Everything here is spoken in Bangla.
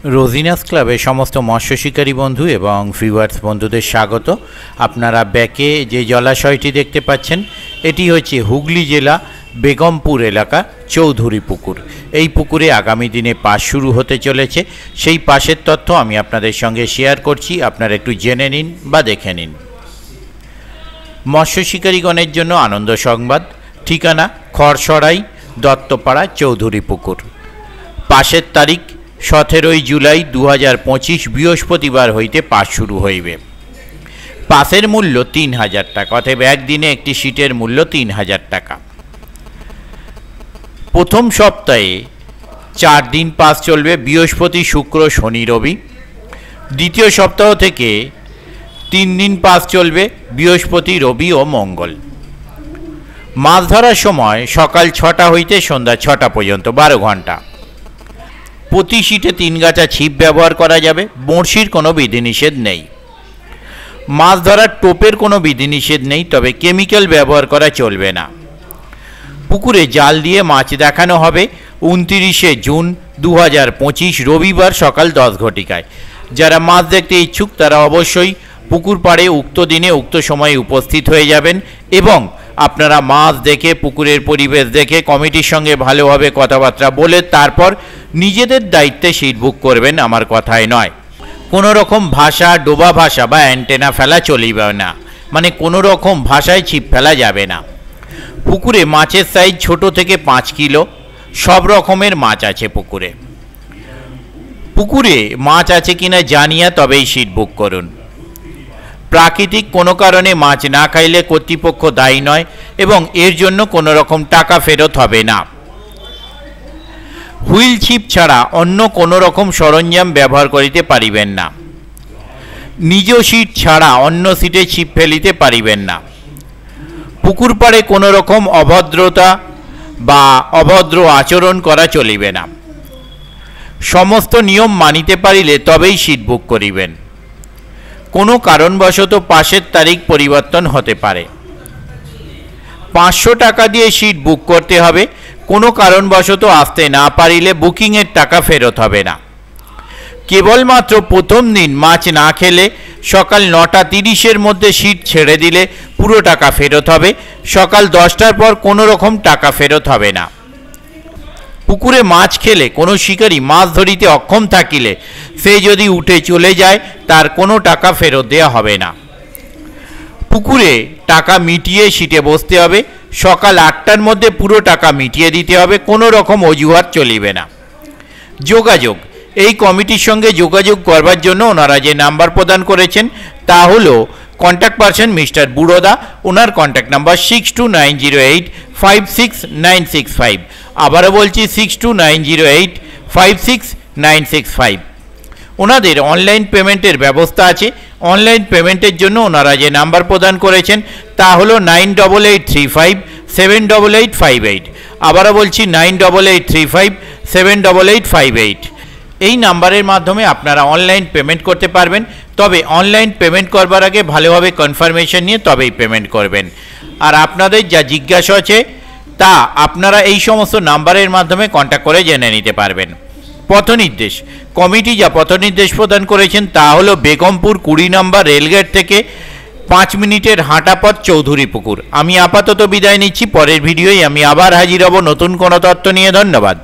রোজিনাস ক্লাবে সমস্ত মৎস্য শিকারী বন্ধু এবং ভিউয়ার্স বন্ধুদের স্বাগত। আপনারা ব্যাকে যে জলাশয়টি দেখতে পাচ্ছেন এটি হচ্ছে হুগলি জেলা বেগমপুর এলাকা চৌধুরী পুকুর। এই পুকুরে আগামী দিনে পাস শুরু হতে চলেছে, সেই পাসের তথ্য আমি আপনাদের সঙ্গে শেয়ার করছি, আপনারা একটু জেনে নিন বা দেখে নিন। মৎস্য শিকারীগণের জন্য আনন্দ সংবাদ। ঠিকানা খড়সরাই দত্তপাড়া চৌধুরী পুকুর। পাসের তারিখ 17 জুলাই 2025 বৃহস্পতিবার হইতে পাস শুরু হইবে। পাসের মূল্য 3000 টাকা, অতএব একদিনে একটি সিটের মূল্য 3000 টাকা। প্রথম সপ্তাহে 4 দিন পাস চলবে, বৃহস্পতি শুক্র শনি রবি। দ্বিতীয় সপ্তাহ থেকে 3 দিন পাস চলবে, বৃহস্পতি রবি ও মঙ্গল। মাছ ধরার সময় সকাল 6টা হইতে সন্ধ্যা 6টা পর্যন্ত 12 ঘন্টা। প্রতি সিটে 3 গাছা ছিপ ব্যবহার করা যাবে। বড়শির কোনো বিধিনিষেধ নেই। মাছ ধরার টোপের কোনো বিধিনিষেধ নেই, তবে কেমিক্যাল ব্যবহার করা চলবে না। পুকুরে জাল দিয়ে মাছ দেখানো হবে 29 জুন 2025 রবিবার সকাল 10 ঘটিকায়। যারা মাছ দেখতে ইচ্ছুক তারা অবশ্যই পুকুর পাড়ে উক্ত দিনে উক্ত সময়ে উপস্থিত হয়ে যাবেন এবং আপনারা মাছ দেখে পুকুরের পরিবেশ দেখে কমিটির সঙ্গে ভালোভাবে কথাবার্তা বলে তারপর নিজেদের দায়িত্বে সিট বুক করবেন, আমার কথাই নয়। কোনো রকম ভাষা, ডোবা ভাষা বা অ্যান্টেনা ফেলা চলিবে না, মানে কোনো রকম ভাষায় ছিপ ফেলা যাবে না। পুকুরে মাছের সাইজ ছোট থেকে 5 কিলো, সব রকমের মাছ আছে পুকুরে। পুকুরে মাছ আছে কিনা জানিয়া তবেই সিট বুক করুন। প্রাকৃতিক কোনো কারণে মাছ না খাইলে কর্তৃপক্ষ দায়ী নয় এবং এর জন্য কোনো রকম টাকা ফেরত হবে না। হুইল ছিপ ছাড়া অন্য কোনো রকম সরঞ্জাম ব্যবহার করিতে পারিবেন না। নিজ সিট ছাড়া অন্য সিটে ছিপ ফেলিতে পারিবেন না। পুকুর পাড়ে কোনো রকম অভদ্রতা বা অভদ্র আচরণ করা চলিবে না। সমস্ত নিয়ম মানিতে পারিলে তবেই সিট বুক করিবেন। কোনো কারণবশত পাসের তারিখ পরিবর্তন হতে পারে। 500 টাকা দিয়ে সিট বুক করতে হবে। কোনো কারণবশত আসতে না পারিলে বুকিংয়ের টাকা ফেরত হবে না। কেবলমাত্র প্রথম দিন মাছ না খেলে সকাল 9:30-এর মধ্যে সিট ছেড়ে দিলে পুরো টাকা ফেরত হবে। সকাল 10টার পর কোনো রকম টাকা ফেরত হবে না। পুকুরে মাছ খেলে কোনো শিকারী মাছ ধরিতে অক্ষম থাকিলে সে যদি উঠে চলে যায় তার কোনো টাকা ফেরত দেওয়া হবে না। পুকুরে টাকা মিটিয়ে সিটে বসতে হবে। সকাল 8টার মধ্যে পুরো টাকা মিটিয়ে দিতে হবে, কোনো রকম অজুহাত চলিবে না। যোগাযোগ, এই কমিটির সঙ্গে যোগাযোগ করবার জন্য ওনারা যে নাম্বার প্রদান করেছেন তা হলো কন্ট্যাক্ট পারসন মিস্টার বুড়োদা। ওনার কন্ট্যাক্ট নাম্বার 6290856965। আবারও বলছি 6290856965। ওনাদের অনলাইন পেমেন্টের ব্যবস্থা আছে। অনলাইন পেমেন্টের জন্য ওনারা যে নাম্বার প্রদান করেছেন তা হলো 9883578858। আবারও বলছি 9883578858। এই নাম্বারের মাধ্যমে আপনারা অনলাইন পেমেন্ট করতে পারবেন, তবে অনলাইন পেমেন্ট করবার আগে ভালোভাবে কনফার্মেশন নিয়ে তবেই পেমেন্ট করবেন। আর আপনাদের যা জিজ্ঞাসা আছে তা আপনারা এই সমস্ত নাম্বারের মাধ্যমে কন্ট্যাক্ট করে জেনে নিতে পারবেন। পথনির্দেশ, কমিটি যা পথনির্দেশ প্রদান করেছেন তা হলো বেগমপুর 20 নম্বর রেলগেট থেকে 5 মিনিটের হাঁটা পথ চৌধুরী পুকুর। আমি আপাতত বিদায় নিচ্ছি। পরের ভিডিওয় আমি আবার হাজির হব নতুন কোনো তথ্য নিয়ে। ধন্যবাদ।